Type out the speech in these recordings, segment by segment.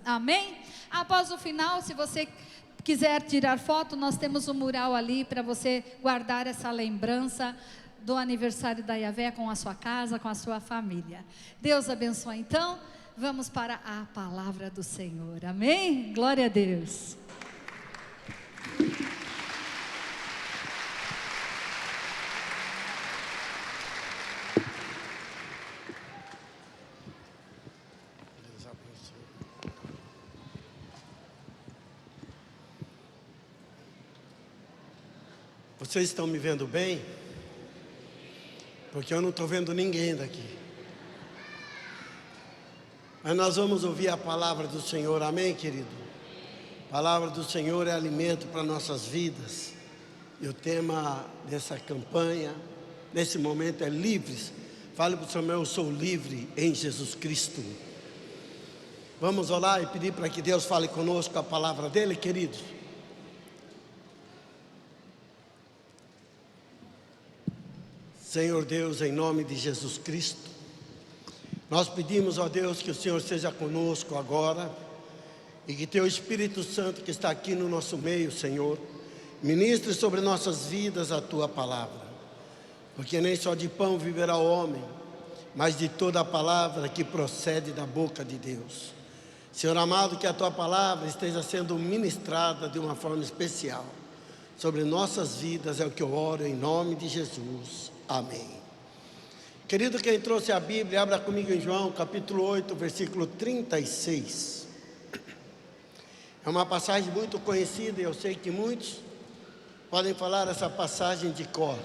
Amém? Após o final, se você quiser tirar foto, nós temos um mural ali para você guardar essa lembrança do aniversário da Yahvé com a sua casa, com a sua família. Deus abençoe. Então, vamos para a palavra do Senhor. Amém? Glória a Deus. Vocês estão me vendo bem? Porque eu não estou vendo ninguém daqui. Mas nós vamos ouvir a palavra do Senhor, amém, querido? A palavra do Senhor é alimento para nossas vidas. E o tema dessa campanha, nesse momento, é livres. Fale para o seu irmão, eu sou livre em Jesus Cristo. Vamos orar e pedir para que Deus fale conosco a palavra dele, queridos. Senhor Deus, em nome de Jesus Cristo, nós pedimos, ó Deus, que o Senhor seja conosco agora e que Teu Espírito Santo que está aqui no nosso meio, Senhor, ministre sobre nossas vidas a Tua palavra, porque nem só de pão viverá o homem, mas de toda a palavra que procede da boca de Deus. Senhor amado, que a Tua palavra esteja sendo ministrada de uma forma especial sobre nossas vidas, é o que eu oro em nome de Jesus. Amém. Querido, quem trouxe a Bíblia, abra comigo em João, capítulo 8, versículo 36. É uma passagem muito conhecida e eu sei que muitos podem falar essa passagem de cor.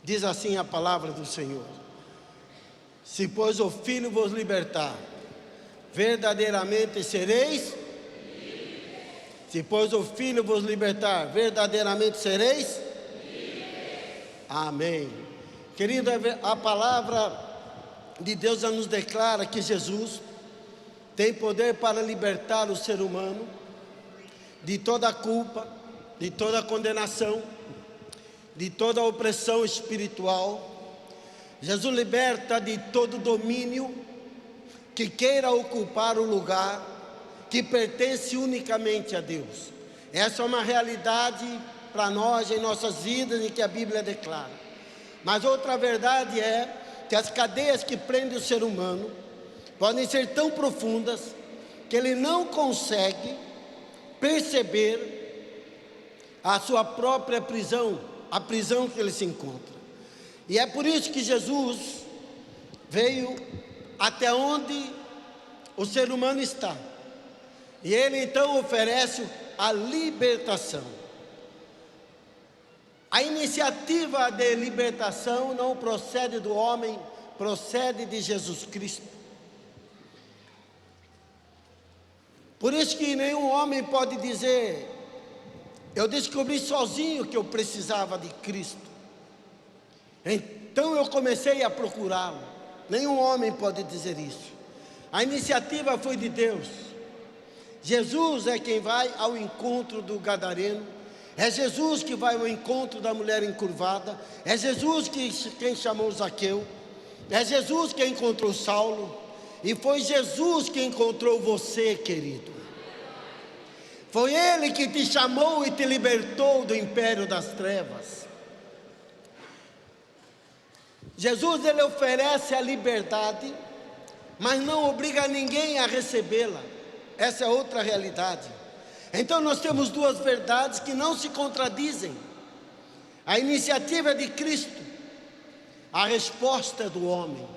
Diz assim a palavra do Senhor: se pois o Filho vos libertar, verdadeiramente sereis livres. Se pois o Filho vos libertar, verdadeiramente sereis livres. Amém. Querido, a palavra de Deus já nos declara que Jesus tem poder para libertar o ser humano de toda a culpa, de toda a condenação, de toda a opressão espiritual. Jesus liberta de todo domínio que queira ocupar o lugar que pertence unicamente a Deus. Essa é uma realidade para nós em nossas vidas e que a Bíblia declara. Mas outra verdade é que as cadeias que prendem o ser humano podem ser tão profundas que ele não consegue perceber a sua própria prisão, a prisão que ele se encontra. E é por isso que Jesus veio até onde o ser humano está. E ele então oferece a libertação. A iniciativa de libertação não procede do homem, procede de Jesus Cristo. Por isso que nenhum homem pode dizer: eu descobri sozinho que eu precisava de Cristo, então eu comecei a procurá-lo. Nenhum homem pode dizer isso. A iniciativa foi de Deus. Jesus é quem vai ao encontro do gadareno. É Jesus que vai ao encontro da mulher encurvada. É Jesus quem chamou Zaqueu. É Jesus quem encontrou Saulo. E foi Jesus que encontrou você, querido. Foi Ele que te chamou e te libertou do império das trevas. Jesus, ele oferece a liberdade, mas não obriga ninguém a recebê-la. Essa é outra realidade. Então nós temos duas verdades que não se contradizem. A iniciativa é de Cristo, a resposta é do homem.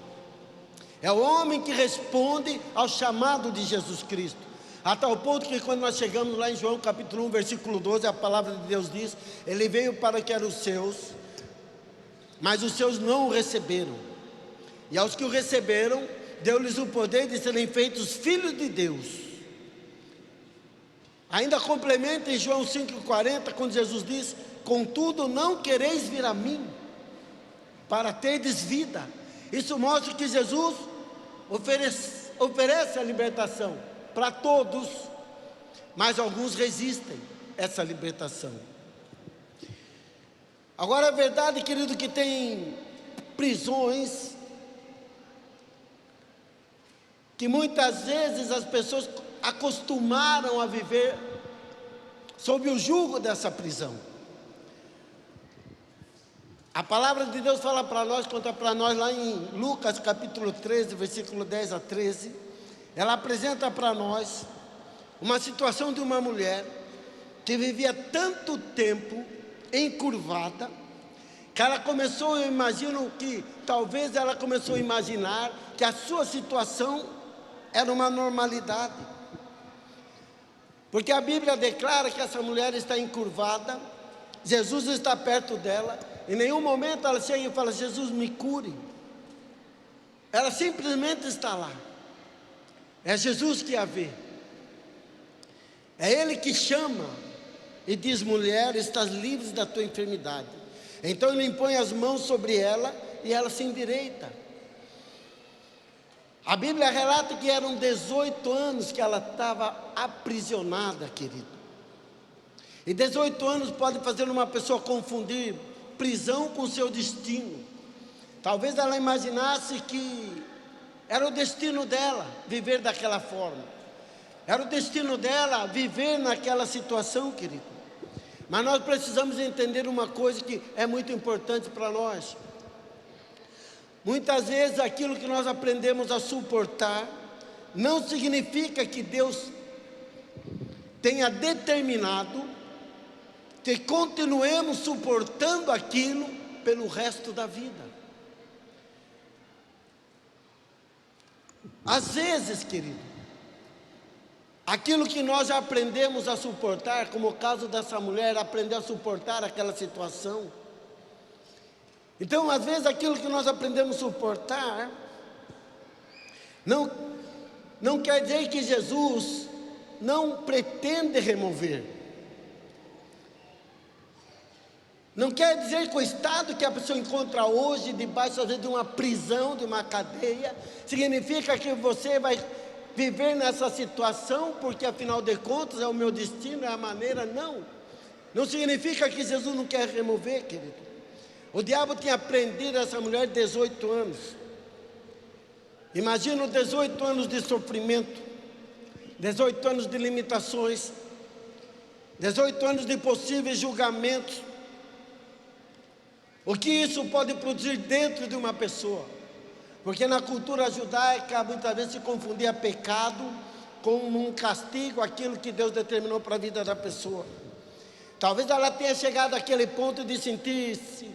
É o homem que responde ao chamado de Jesus Cristo. A tal ponto que quando nós chegamos lá em João capítulo 1, versículo 12, a palavra de Deus diz: ele veio para que eram os seus, mas os seus não o receberam. E aos que o receberam, deu-lhes o poder de serem feitos filhos de Deus. Ainda complementa em João 5,40, quando Jesus diz: contudo não quereis vir a mim, para terdes vida. Isso mostra que Jesus oferece a libertação para todos, mas alguns resistem essa libertação. Agora é verdade, querido, que tem prisões que muitas vezes as pessoas acostumaram a viver sob o jugo dessa prisão. A palavra de Deus fala para nós, conta para nós lá em Lucas capítulo 13, versículo 10 a 13. Ela apresenta para nós uma situação de uma mulher que vivia tanto tempo encurvada, que ela começou, eu imagino que talvez ela começou a imaginar que a sua situação era uma normalidade. Porque a Bíblia declara que essa mulher está encurvada, Jesus está perto dela, em nenhum momento ela chega e fala: Jesus, me cure. Ela simplesmente está lá. É Jesus que a vê. É Ele que chama e diz: mulher, estás livre da tua enfermidade. Então Ele impõe as mãos sobre ela e ela se endireita. A Bíblia relata que eram 18 anos que ela estava aprisionada, querido. E 18 anos pode fazer uma pessoa confundir prisão com seu destino. Talvez ela imaginasse que era o destino dela viver daquela forma. Era o destino dela viver naquela situação, querido. Mas nós precisamos entender uma coisa que é muito importante para nós. Muitas vezes aquilo que nós aprendemos a suportar não significa que Deus tenha determinado que continuemos suportando aquilo pelo resto da vida. Às vezes, querido, aquilo que nós já aprendemos a suportar, como o caso dessa mulher, aprendeu a suportar aquela situação. Então, às vezes, aquilo que nós aprendemos a suportar, não quer dizer que Jesus não pretende remover. Não quer dizer que o estado que a pessoa encontra hoje, debaixo às vezes de uma prisão, de uma cadeia, significa que você vai viver nessa situação, porque afinal de contas é o meu destino, é a maneira. Não. Não significa que Jesus não quer remover, querido. O diabo tinha prendido essa mulher 18 anos. Imagina 18 anos de sofrimento, 18 anos de limitações, 18 anos de possíveis julgamentos. O que isso pode produzir dentro de uma pessoa? Porque na cultura judaica muitas vezes se confundia pecado com um castigo, aquilo que Deus determinou para a vida da pessoa. Talvez ela tenha chegado àquele ponto de sentir-se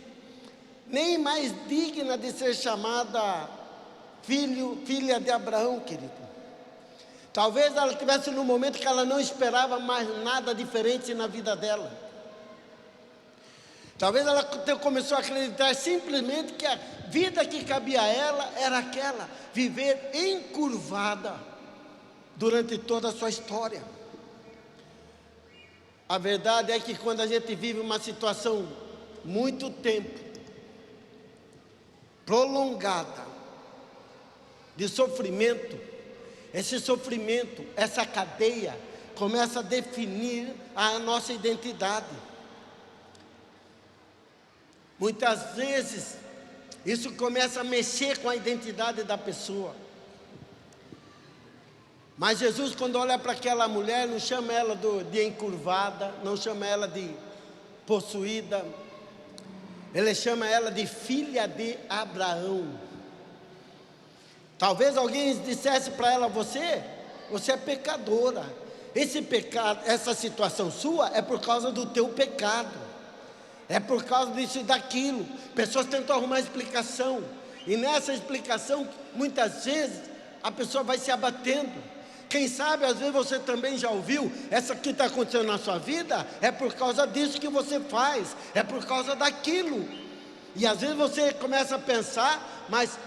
nem mais digna de ser chamada filha de Abraão, querido. Talvez ela estivesse num momento que ela não esperava mais nada diferente na vida dela. Talvez ela começou a acreditar simplesmente que a vida que cabia a ela era aquela, viver encurvada durante toda a sua história. A verdade é que quando a gente vive uma situação muito tempo, prolongada, de sofrimento, esse sofrimento, essa cadeia, começa a definir a nossa identidade. Muitas vezes, isso começa a mexer com a identidade da pessoa. Mas Jesus, quando olha para aquela mulher, não chama ela de encurvada, não chama ela de possuída, Ele chama ela de filha de Abraão. Talvez alguém dissesse para ela: você é pecadora. Esse pecado, essa situação sua é por causa do teu pecado. É por causa disso e daquilo. Pessoas tentam arrumar explicação. E nessa explicação, muitas vezes, a pessoa vai se abatendo. Quem sabe, às vezes você também já ouviu: essa que está acontecendo na sua vida é por causa disso que você faz, é por causa daquilo. E às vezes você começa a pensar: mas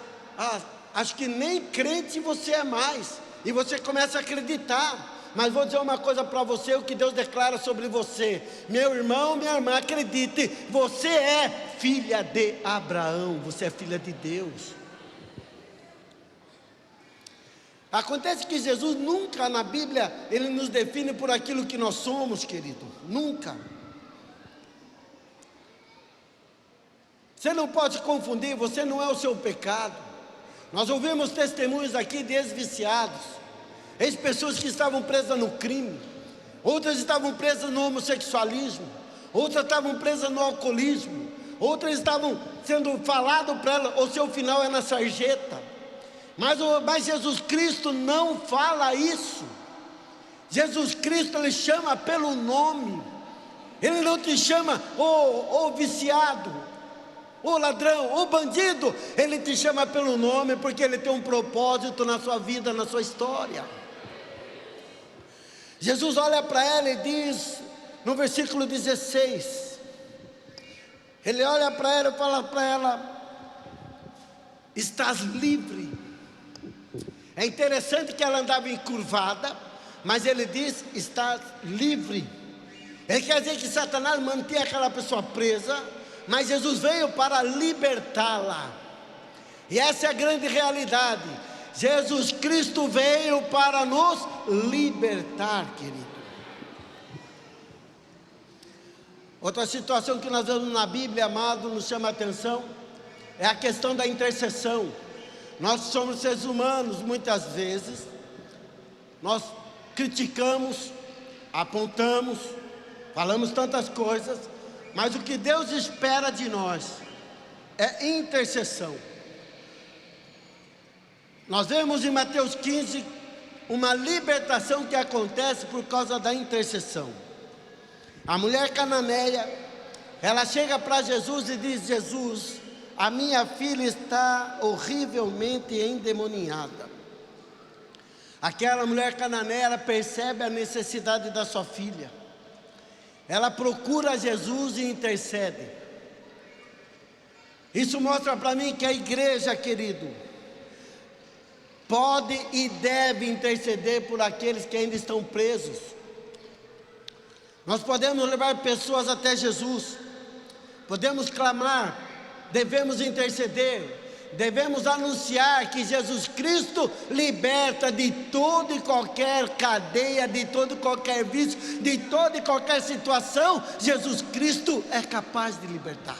acho que nem crente você é mais. E você começa a acreditar. Mas vou dizer uma coisa para você, o que Deus declara sobre você: meu irmão, minha irmã, acredite, você é filha de Abraão, você é filha de Deus. Acontece que Jesus nunca na Bíblia, Ele nos define por aquilo que nós somos, querido, nunca. Você não pode confundir, você não é o seu pecado. Nós ouvimos testemunhos aqui de ex-viciados, ex-pessoas que estavam presas no crime, outras estavam presas no homossexualismo, outras estavam presas no alcoolismo, outras estavam sendo falado para ela, o seu final é na sarjeta. Mas Jesus Cristo não fala isso. Jesus Cristo, Ele chama pelo nome. Ele não te chama o viciado, o ladrão, o bandido. Ele te chama pelo nome, porque Ele tem um propósito na sua vida, na sua história. Jesus olha para ela e diz, no versículo 16, Ele olha para ela e fala para ela: estás livre. É interessante que ela andava encurvada, mas Ele diz: estás livre. Ele quer dizer que Satanás mantinha aquela pessoa presa, mas Jesus veio para libertá-la. E essa é a grande realidade. Jesus Cristo veio para nos libertar, querido. Outra situação que nós vemos na Bíblia, amado, nos chama a atenção, é a questão da intercessão. Nós somos seres humanos, muitas vezes, nós criticamos, apontamos, falamos tantas coisas, mas o que Deus espera de nós é intercessão. Nós vemos em Mateus 15 uma libertação que acontece por causa da intercessão. A mulher cananeia, ela chega para Jesus e diz: Jesus, a minha filha está horrivelmente endemoniada. Aquela mulher cananeia, ela percebe a necessidade da sua filha. Ela procura Jesus e intercede. Isso mostra para mim que a igreja, querido, pode e deve interceder por aqueles que ainda estão presos. Nós podemos levar pessoas até Jesus, podemos clamar, devemos interceder, devemos anunciar que Jesus Cristo liberta de toda e qualquer cadeia, de todo e qualquer vício, de toda e qualquer situação. Jesus Cristo é capaz de libertar.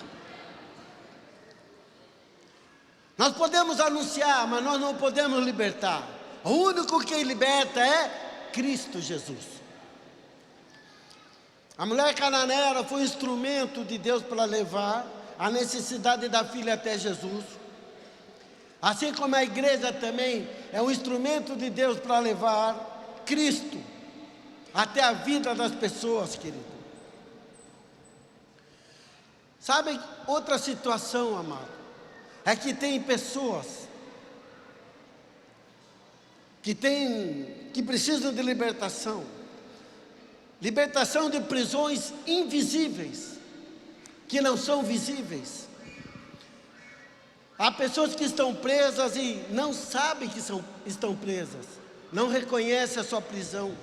Nós podemos anunciar, mas nós não podemos libertar. O único que liberta é Cristo Jesus. A mulher cananeia foi um instrumento de Deus para levar a necessidade da filha até Jesus. Assim como a igreja também é um instrumento de Deus para levar Cristo até a vida das pessoas, querido. Sabe outra situação, amado? É que tem pessoas que precisam de libertação. Libertação de prisões invisíveis, que não são visíveis. Há pessoas que estão presas e não sabem que estão presas, não reconhecem a sua prisão.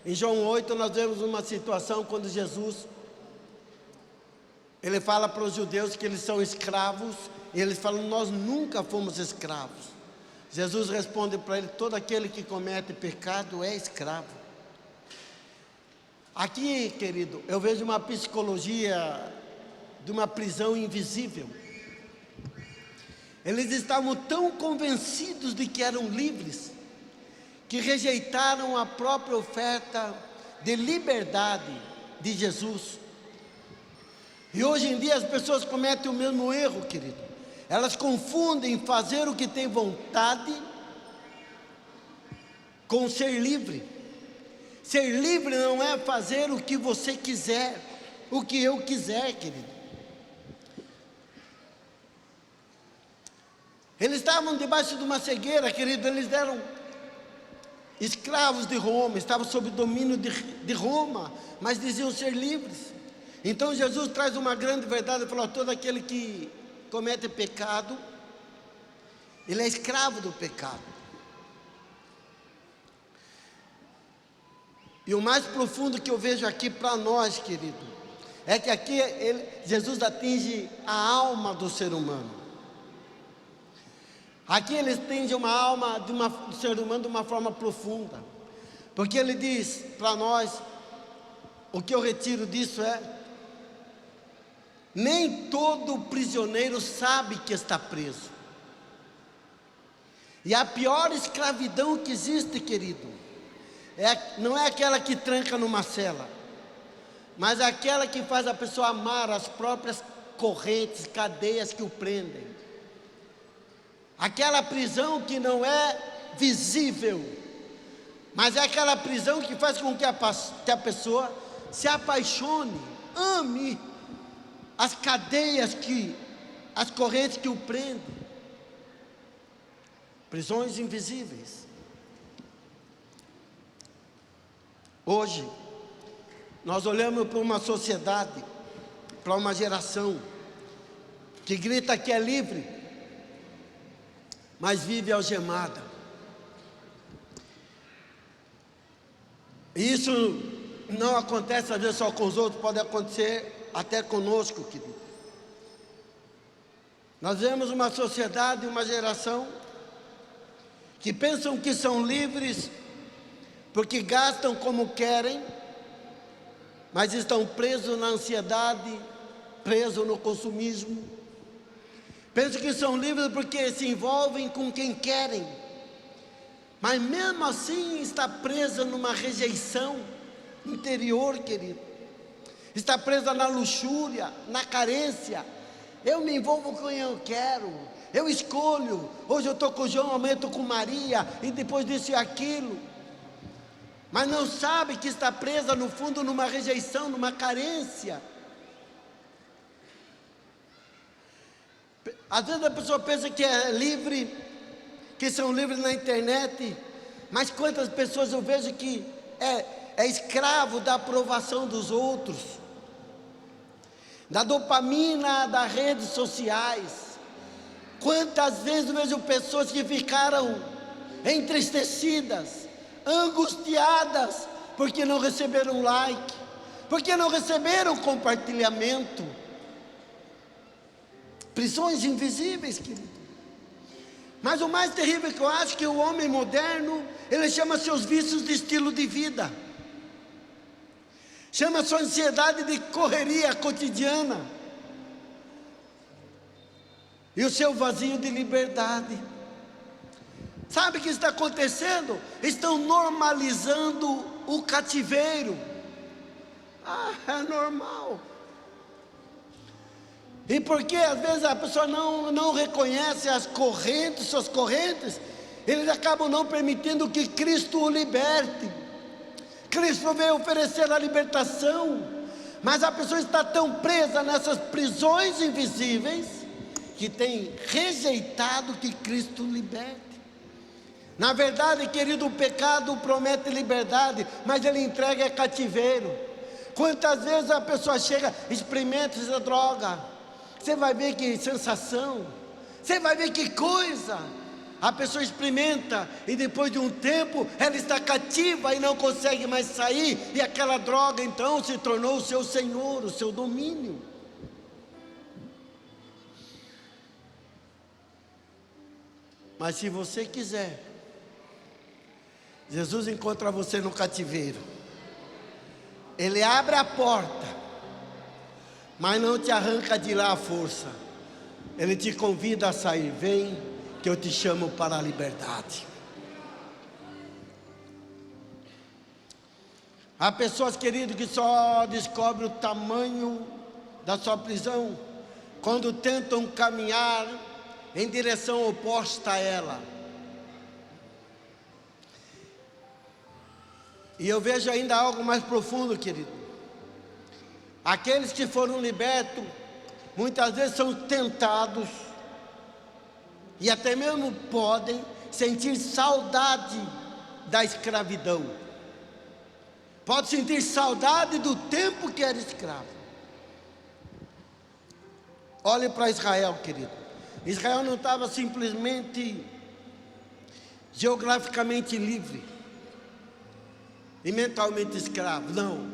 Em João 8 nós vemos uma situação quando Jesus, Ele fala para os judeus que eles são escravos, e eles falam: nós nunca fomos escravos. Jesus responde para ele: todo aquele que comete pecado é escravo. Aqui, querido, eu vejo uma psicologia de uma prisão invisível. Eles estavam tão convencidos de que eram livres, que rejeitaram a própria oferta de liberdade de Jesus. E hoje em dia as pessoas cometem o mesmo erro, querido. Elas confundem fazer o que tem vontade com ser livre. Ser livre não é fazer o que você quiser, o que eu quiser, querido. Eles estavam debaixo de uma cegueira, querido. Eles eram escravos de Roma, estavam sob domínio de Roma, mas diziam ser livres. Então Jesus traz uma grande verdade, ele falou: todo aquele que comete pecado, ele é escravo do pecado. E o mais profundo que eu vejo aqui para nós, querido, é que aqui Jesus atinge a alma do ser humano. Aqui ele atinge uma alma do ser humano de uma forma profunda, porque ele diz para nós, o que eu retiro disso é: Nem todo prisioneiro sabe que está preso. E a pior escravidão que existe, querido, não é aquela que tranca numa cela, mas aquela que faz a pessoa amar as próprias correntes, cadeias que o prendem. Aquela prisão que não é visível, mas é aquela prisão que faz com que a pessoa se apaixone, ame as cadeias as correntes que o prendem. Prisões invisíveis. Hoje, nós olhamos para uma sociedade, para uma geração que grita que é livre, mas vive algemada. E isso não acontece às vezes só com os outros, pode acontecer até conosco, querido. Nós vemos uma sociedade, uma geração que pensam que são livres porque gastam como querem, mas estão presos na ansiedade, presos no consumismo. Pensam que são livres porque se envolvem com quem querem, mas mesmo assim está presa numa rejeição interior, querido. Está presa na luxúria, na carência. Eu me envolvo com quem eu quero, eu escolho. Hoje eu estou com João, amanhã estou com Maria, e depois disso e aquilo. Mas não sabe que está presa no fundo numa rejeição, numa carência. Às vezes a pessoa pensa que é livre, que são livres na internet, mas quantas pessoas eu vejo que é escravo da aprovação dos outros, da dopamina das redes sociais. Quantas vezes eu vejo pessoas que ficaram entristecidas, angustiadas, porque não receberam like, porque não receberam compartilhamento. Prisões invisíveis, querido. Mas o mais terrível que eu acho que o homem moderno, ele chama seus vícios de estilo de vida, chama sua ansiedade de correria cotidiana, e o seu vazio de liberdade. Sabe o que está acontecendo? Estão normalizando o cativeiro. É normal. E porque às vezes a pessoa não reconhece as correntes, suas correntes, eles acabam não permitindo que Cristo o liberte. Cristo veio oferecer a libertação, mas a pessoa está tão presa nessas prisões invisíveis, que tem rejeitado que Cristo liberte. Na verdade, querido, o pecado promete liberdade, mas ele entrega cativeiro. Quantas vezes a pessoa chega, experimenta essa droga, você vai ver que sensação, você vai ver que coisa. A pessoa experimenta e depois de um tempo ela está cativa e não consegue mais sair, e aquela droga então se tornou o seu senhor, o seu domínio. Mas se você quiser, Jesus encontra você no cativeiro. Ele abre a porta, mas não te arranca de lá à força. Ele te convida a sair. Vem, que eu te chamo para a liberdade. Há pessoas, queridos, que só descobrem o tamanho da sua prisão quando tentam caminhar em direção oposta a ela. E eu vejo ainda algo mais profundo, querido. Aqueles que foram libertos, muitas vezes são tentados, e até mesmo podem sentir saudade da escravidão. Pode sentir saudade do tempo que era escravo. Olhe para Israel, querido. Israel não estava simplesmente geograficamente livre e mentalmente escravo, não.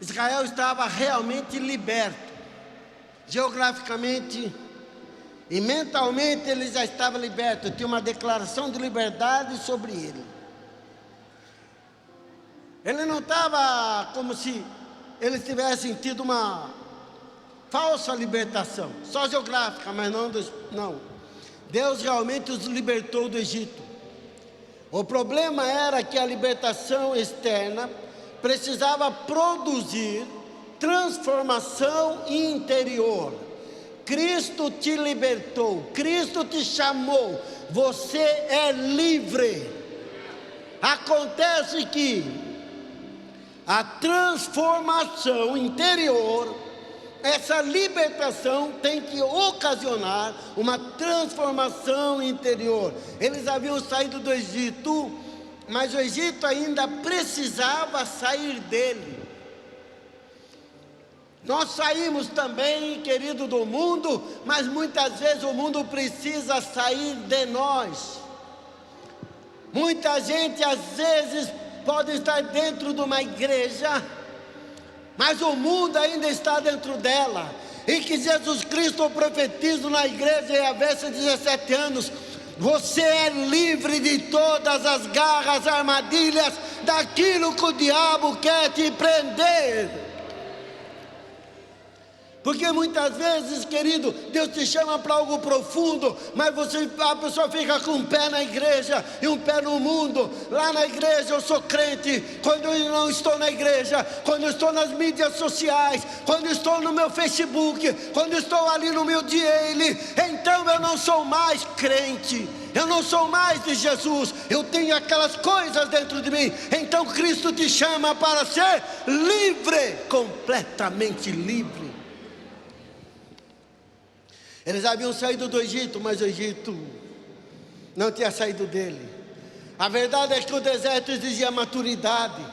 Israel estava realmente liberto, geograficamente e mentalmente ele já estava liberto. Tinha uma declaração de liberdade sobre ele. Ele não estava como se ele tivesse tido falsa libertação, só geográfica, mas não. Deus realmente os libertou do Egito. O problema era que a libertação externa precisava produzir transformação interior. Cristo te libertou, Cristo te chamou, você é livre. Acontece que a transformação interior, essa libertação tem que ocasionar uma transformação interior. Eles haviam saído do Egito, mas o Egito ainda precisava sair dele. Nós saímos também, querido, do mundo, mas muitas vezes o mundo precisa sair de nós. Muita gente às vezes pode estar dentro de uma igreja, mas o mundo ainda está dentro dela. E que Jesus Cristo profetiza na igreja em Efésios 17 anos: você é livre de todas as garras, armadilhas, daquilo que o diabo quer te prender. Porque muitas vezes, querido, Deus te chama para algo profundo, mas a pessoa fica com um pé na igreja e um pé no mundo. Lá na igreja eu sou crente, quando eu não estou na igreja, quando eu estou nas mídias sociais, quando eu estou no meu Facebook, quando eu estou ali no meu DL, então eu não sou mais crente. Eu não sou mais de Jesus, eu tenho aquelas coisas dentro de mim. Então Cristo te chama para ser livre, completamente livre. Eles haviam saído do Egito, mas o Egito não tinha saído dele. A verdade é que o deserto exigia maturidade,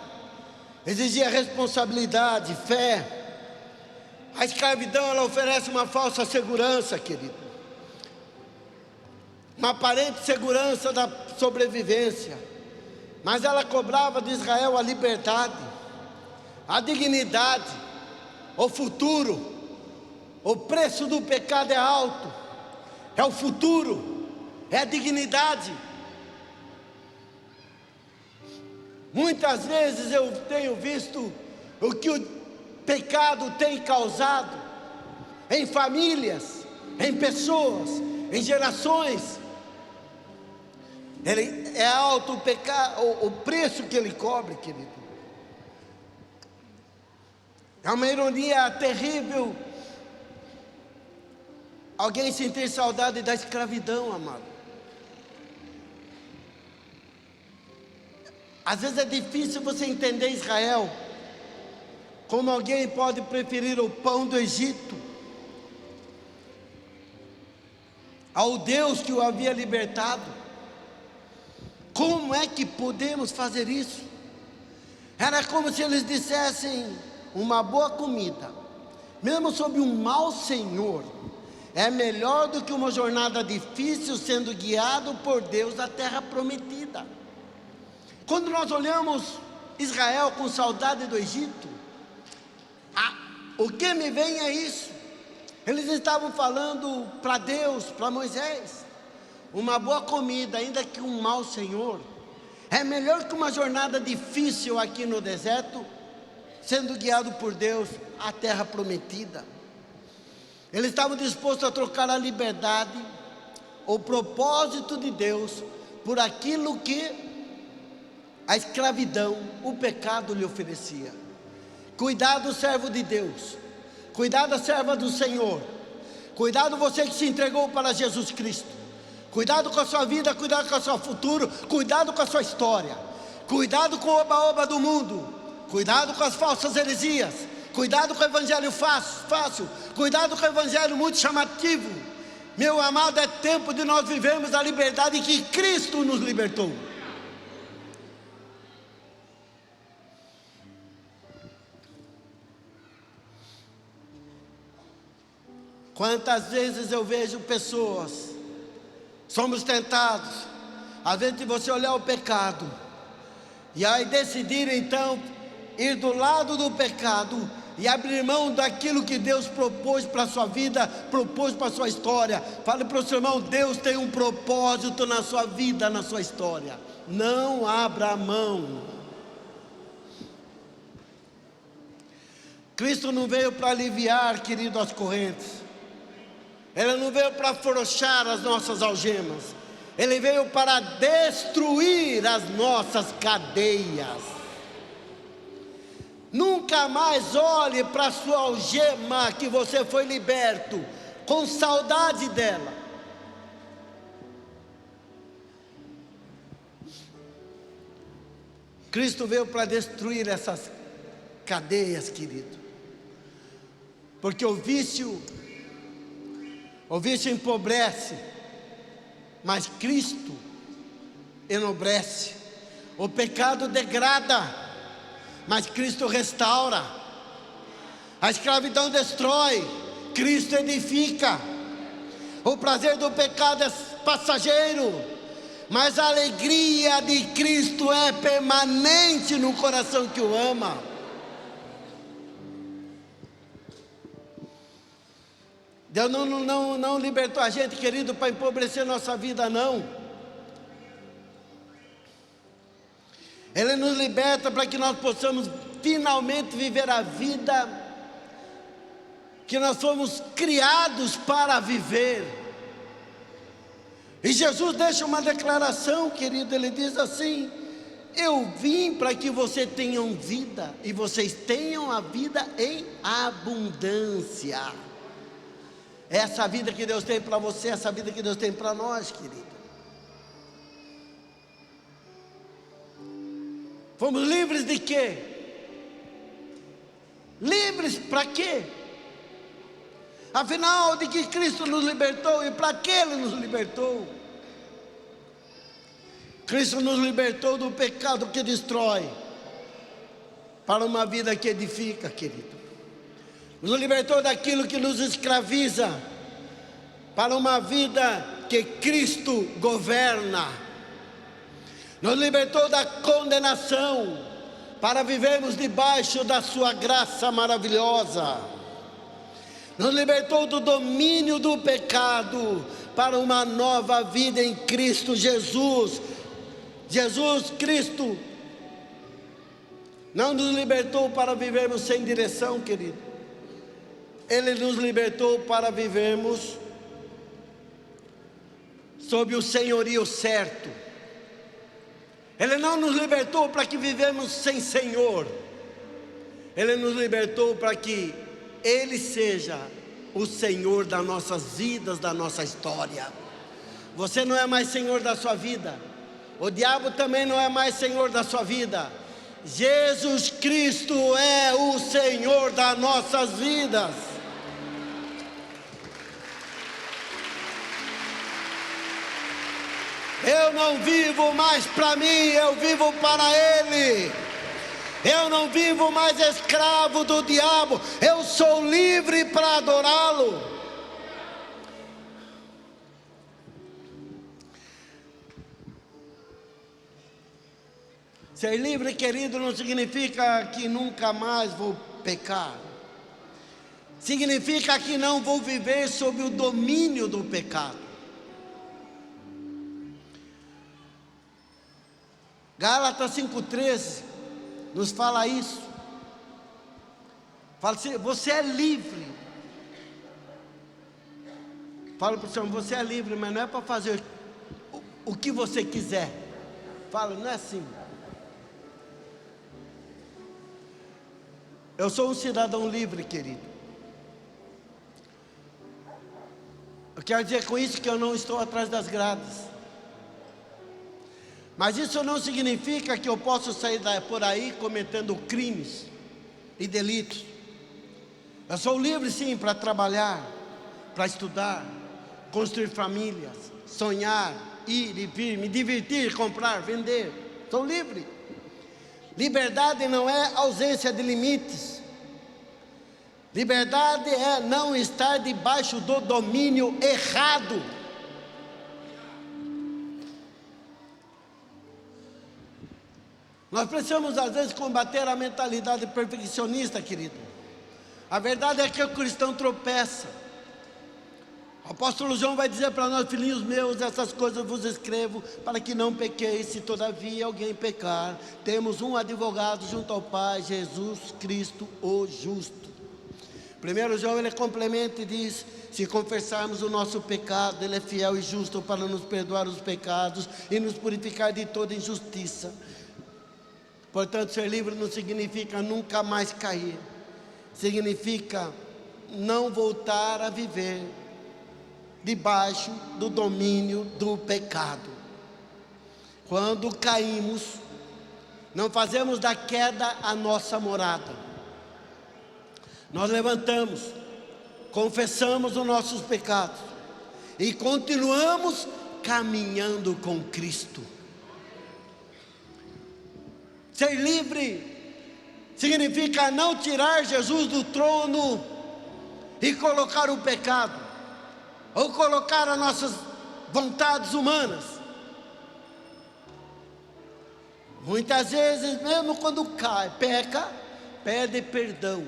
exigia responsabilidade, fé. A escravidão, ela oferece uma falsa segurança, querido, uma aparente segurança da sobrevivência, mas ela cobrava de Israel a liberdade, a dignidade, o futuro. O preço do pecado é alto, é o futuro, é a dignidade. Muitas vezes eu tenho visto o que o pecado tem causado em famílias, em pessoas, em gerações. É alto o pecado, o preço que ele cobre, querido. É uma ironia terrível alguém sentir saudade da escravidão, amado. Às vezes é difícil você entender Israel, como alguém pode preferir o pão do Egito ao Deus que o havia libertado. Como é que podemos fazer isso? Era como se eles dissessem: uma boa comida, mesmo sob um mau senhor, é melhor do que uma jornada difícil sendo guiado por Deus à terra prometida. Quando nós olhamos Israel com saudade do Egito, o que me vem é isso. Eles estavam falando para Deus, para Moisés: uma boa comida, ainda que um mau senhor, é melhor que uma jornada difícil aqui no deserto, sendo guiado por Deus à terra prometida. Eles estavam dispostos a trocar a liberdade, o propósito de Deus, por aquilo que a escravidão, o pecado lhe oferecia. Cuidado, servo de Deus, cuidado, serva do Senhor, cuidado você que se entregou para Jesus Cristo, cuidado com a sua vida, cuidado com o seu futuro, cuidado com a sua história, cuidado com o oba-oba do mundo, cuidado com as falsas heresias, cuidado com o evangelho fácil, cuidado com o evangelho muito chamativo. Meu amado, é tempo de nós vivermos a liberdade que Cristo nos libertou. Quantas vezes eu vejo pessoas, somos tentados, às vezes, de você olhar o pecado, e aí decidir então ir do lado do pecado e abrir mão daquilo que Deus propôs para a sua vida, propôs para a sua história. Fale para o seu irmão: Deus tem um propósito na sua vida, na sua história. Não abra mão. Cristo não veio para aliviar, querido, as correntes. Ele não veio para afrouxar as nossas algemas. Ele veio para destruir as nossas cadeias. Nunca mais olhe para a sua algema que você foi liberto, com saudade dela. Cristo veio para destruir essas cadeias, querido. Porque o vício empobrece, mas Cristo enobrece. O pecado degrada, mas Cristo restaura. A escravidão destrói, Cristo edifica. O prazer do pecado é passageiro, mas a alegria de Cristo é permanente no coração que o ama. Deus não libertou a gente, querido, para empobrecer nossa vida, não. Ele nos liberta para que nós possamos finalmente viver a vida que nós fomos criados para viver. E Jesus deixa uma declaração, querido, ele diz assim: eu vim para que vocês tenham vida, e vocês tenham a vida em abundância. Essa vida que Deus tem para você, essa vida que Deus tem para nós, querido. Fomos livres de quê? Livres para quê? Afinal, de que Cristo nos libertou e para que Ele nos libertou? Cristo nos libertou do pecado que destrói, para uma vida que edifica, querido. Nos libertou daquilo que nos escraviza, para uma vida que Cristo governa. Nos libertou da condenação, para vivermos debaixo da sua graça maravilhosa. Nos libertou do domínio do pecado, para uma nova vida em Cristo Jesus. Jesus Cristo não nos libertou para vivermos sem direção, querido. Ele nos libertou para vivermos sob o senhorio certo. Ele não nos libertou para que vivemos sem Senhor. Ele nos libertou para que Ele seja o Senhor das nossas vidas, da nossa história. Você não é mais Senhor da sua vida. O diabo também não é mais Senhor da sua vida. Jesus Cristo é o Senhor das nossas vidas. Eu não vivo mais para mim, eu vivo para Ele. Eu não vivo mais escravo do diabo, eu sou livre para adorá-lo. Ser livre, querido, não significa que nunca mais vou pecar. Significa que não vou viver sob o domínio do pecado. Gálatas 5,13 nos fala isso. Fala assim: você é livre. Fala para o Senhor: você é livre, mas não é para fazer o que você quiser. Fala, não é assim. Eu sou um cidadão livre, querido. Eu quero dizer com isso que eu não estou atrás das grades. Mas isso não significa que eu possa sair por aí cometendo crimes e delitos. Eu sou livre sim para trabalhar, para estudar, construir famílias, sonhar, ir e vir, me divertir, comprar, vender. Sou livre. Liberdade não é ausência de limites. Liberdade é não estar debaixo do domínio errado. Nós precisamos às vezes combater a mentalidade perfeccionista, querido. A verdade é que o cristão tropeça. O apóstolo João vai dizer para nós: filhinhos meus, essas coisas vos escrevo para que não pequeis. Se todavia alguém pecar, temos um advogado junto ao Pai, Jesus Cristo o justo. 1 João ele complementa e diz: se confessarmos o nosso pecado, Ele é fiel e justo para nos perdoar os pecados e nos purificar de toda injustiça. Portanto, ser livre não significa nunca mais cair, significa não voltar a viver debaixo do domínio do pecado. Quando caímos, não fazemos da queda a nossa morada. Nós levantamos, confessamos os nossos pecados e continuamos caminhando com Cristo. Ser livre significa não tirar Jesus do trono e colocar o pecado, ou colocar as nossas vontades humanas. Muitas vezes, mesmo quando peca, pede perdão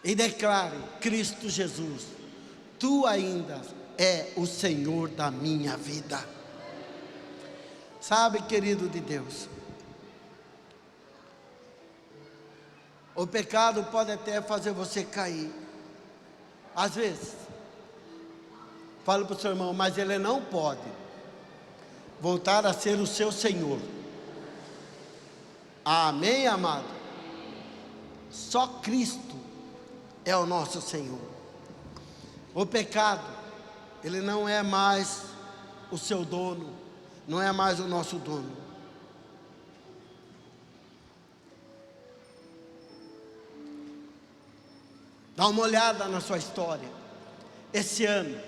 e declare: Cristo Jesus, Tu ainda é o Senhor da minha vida. Sabe, querido de Deus, o pecado pode até fazer você cair, às vezes. Falo para o seu irmão: mas ele não pode voltar a ser o seu Senhor. Amém, amado? Só Cristo é o nosso Senhor. O pecado, ele não é mais o seu dono, não é mais o nosso dono. Dá uma olhada na sua história. Esse ano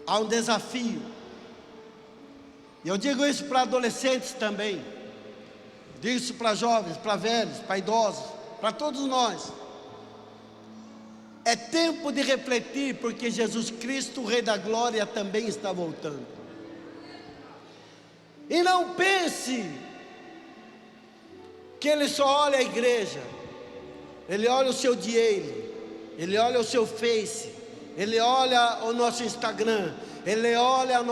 há um desafio, e eu digo isso para adolescentes também, digo isso para jovens, para velhos, para idosos, para todos nós. É tempo de refletir, porque Jesus Cristo, o Rei da Glória, também está voltando. E não pense que Ele só olha a igreja, Ele olha o seu daily, Ele olha o seu Face, Ele olha o nosso Instagram, Ele olha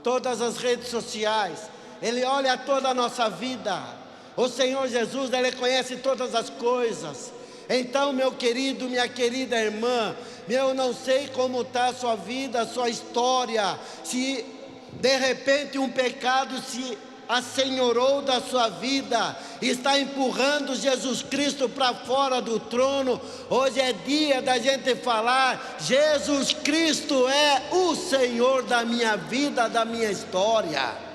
todas as redes sociais, Ele olha toda a nossa vida. O Senhor Jesus, Ele conhece todas as coisas. Então, meu querido, minha querida irmã, eu não sei como está a sua vida, a sua história, se de repente um pecado se assenhorou da sua vida, está empurrando Jesus Cristo para fora do trono. Hoje é dia da gente falar: Jesus Cristo é o Senhor da minha vida, da minha história.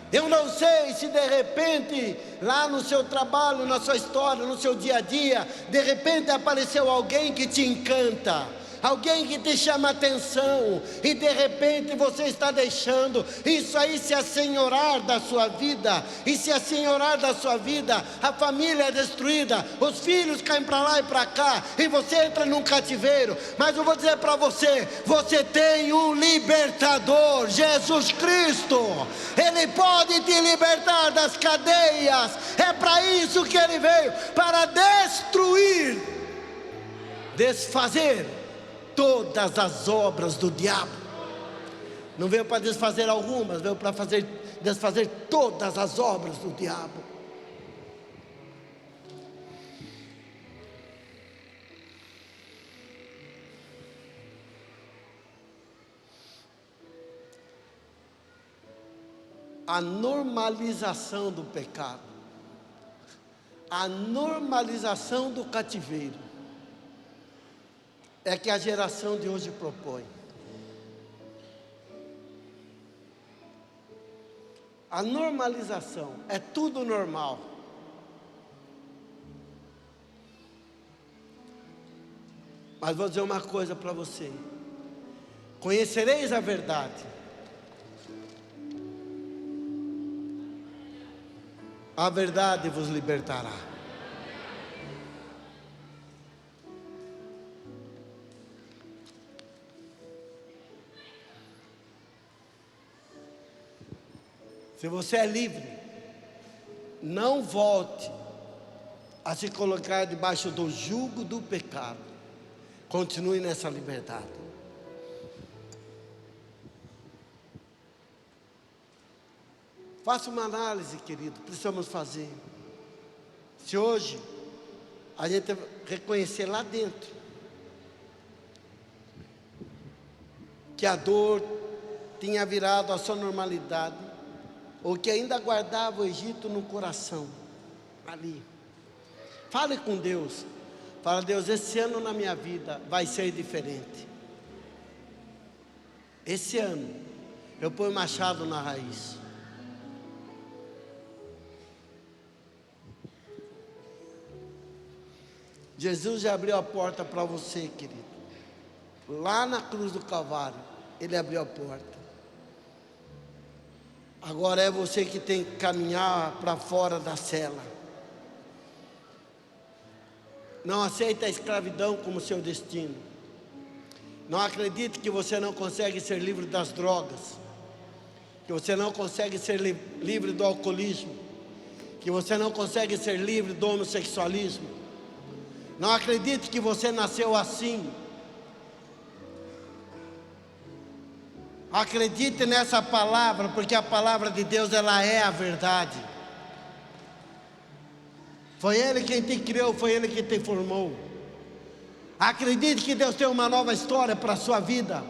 Eu não sei se de repente, lá no seu trabalho, na sua história, no seu dia a dia, de repente apareceu alguém que te encanta, alguém que te chama atenção, e de repente você está deixando isso aí se assenhorar da sua vida. E se assenhorar da sua vida, a família é destruída, os filhos caem para lá e para cá, e você entra num cativeiro. Mas eu vou dizer para você: você tem um libertador, Jesus Cristo. Ele pode te libertar das cadeias. É para isso que Ele veio, para destruir, desfazer todas as obras do diabo. Não veio para desfazer algumas, veio para desfazer todas as obras do diabo. A normalização do pecado, a normalização do cativeiro, é que a geração de hoje propõe. A normalização, é tudo normal. Mas vou dizer uma coisa para você: conhecereis a verdade, a verdade vos libertará. Se você é livre, não volte a se colocar debaixo do jugo do pecado. Continue nessa liberdade. Faça uma análise, querido, precisamos fazer. Se hoje a gente reconhecer lá dentro que a dor tinha virado a sua normalidade, ou que ainda guardava o Egito no coração, ali. Fale com Deus. Fala: Deus, esse ano na minha vida vai ser diferente. Esse ano eu ponho machado na raiz. Jesus já abriu a porta para você, querido. Lá na cruz do Calvário, Ele abriu a porta. Agora é você que tem que caminhar para fora da cela. Não aceite a escravidão como seu destino. Não acredite que você não consegue ser livre das drogas, que você não consegue ser livre do alcoolismo, que você não consegue ser livre do homossexualismo. Não acredite que você nasceu assim. Acredite nessa palavra, porque a palavra de Deus, ela é a verdade. Foi Ele quem te criou, foi Ele quem te formou. Acredite que Deus tem uma nova história para a sua vida.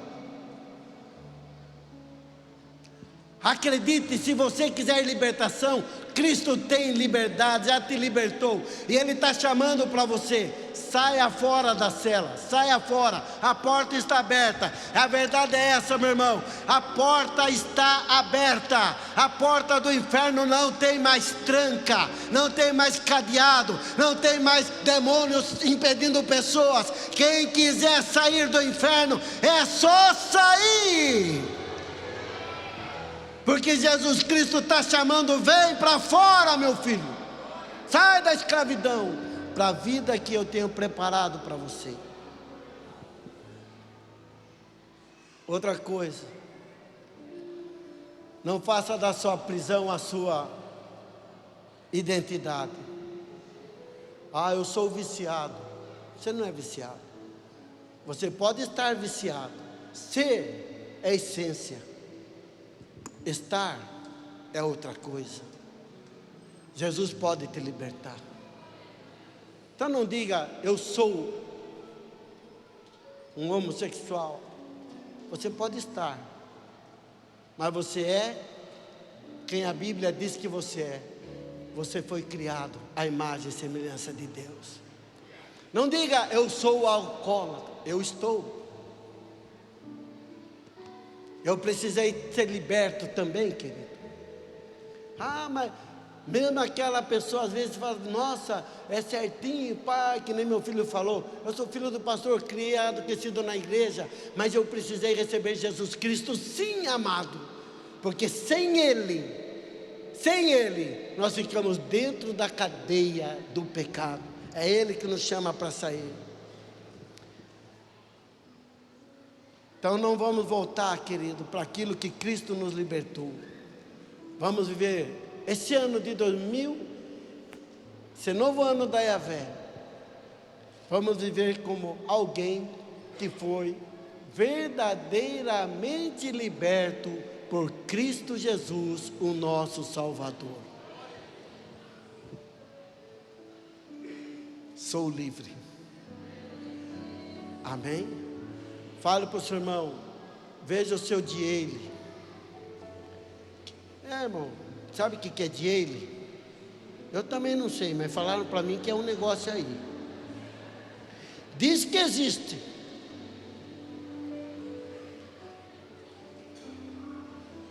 Acredite, se você quiser libertação, Cristo tem liberdade, já te libertou. E Ele está chamando para você: saia fora da cela, saia fora, a porta está aberta. A verdade é essa, meu irmão, a porta está aberta. A porta do inferno não tem mais tranca, não tem mais cadeado, não tem mais demônios impedindo pessoas. Quem quiser sair do inferno, é só sair. Porque Jesus Cristo está chamando: vem para fora, meu filho. Sai da escravidão para a vida que eu tenho preparado para você. Outra coisa, não faça da sua prisão a sua identidade. Ah, eu sou viciado. Você não é viciado. Você pode estar viciado. Ser é essência. Estar é outra coisa. Jesus pode te libertar. Então não diga: eu sou um homossexual. Você pode estar, mas você é quem a Bíblia diz que você é. Você foi criado à imagem e semelhança de Deus. Não diga: eu sou alcoólatra. Eu estou. Eu precisei ser liberto também, querido. Ah, mas mesmo aquela pessoa às vezes fala: nossa, é certinho, pai, que nem meu filho falou. Eu sou filho do pastor, criado, crescido na igreja, mas eu precisei receber Jesus Cristo, sim, amado. Porque sem Ele, nós ficamos dentro da cadeia do pecado. É Ele que nos chama para sair. Então não vamos voltar, querido, para aquilo que Cristo nos libertou. Vamos viver esse ano de 2000, esse novo ano da Yahvé. Vamos viver como alguém que foi verdadeiramente liberto por Cristo Jesus, o nosso Salvador. Sou livre. Amém? Fale para o seu irmão: veja o seu Diele. Irmão, sabe o que é Diele? Eu também não sei, mas falaram para mim que é um negócio aí. Diz que existe.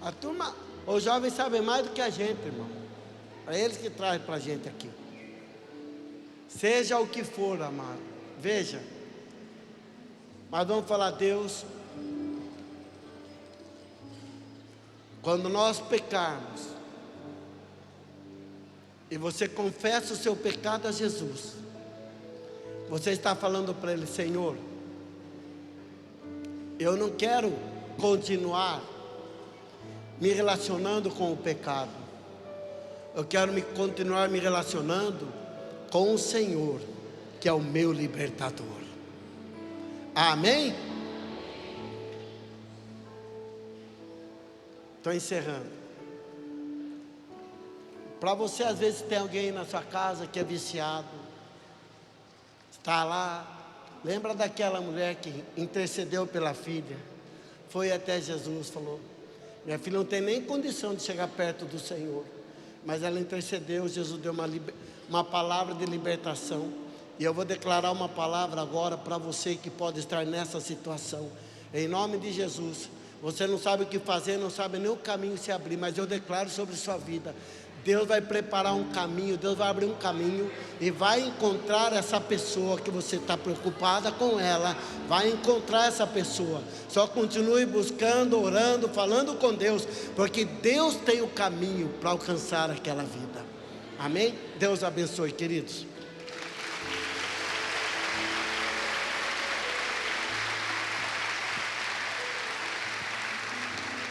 A turma, os jovens sabem mais do que a gente, irmão. É eles que trazem para a gente aqui. Seja o que for, amado, veja. Mas vamos falar: Deus, quando nós pecarmos, e você confessa o seu pecado a Jesus, você está falando para Ele: Senhor, eu não quero continuar me relacionando com o pecado. Eu quero continuar me relacionando com o Senhor, que é o meu libertador. Amém? Estou encerrando. Para você, às vezes tem alguém na sua casa que é viciado, está lá. Lembra daquela mulher que intercedeu pela filha, foi até Jesus, falou: minha filha não tem nem condição de chegar perto do Senhor, mas ela intercedeu. Jesus deu uma palavra de libertação, e eu vou declarar uma palavra agora para você que pode estar nessa situação, em nome de Jesus. Você não sabe o que fazer, não sabe nem o caminho se abrir, mas eu declaro sobre sua vida: Deus vai preparar um caminho, Deus vai abrir um caminho e vai encontrar essa pessoa que você está preocupada com ela. Vai encontrar essa pessoa. Só continue buscando, orando, falando com Deus, porque Deus tem o caminho para alcançar aquela vida. Amém? Deus abençoe, queridos.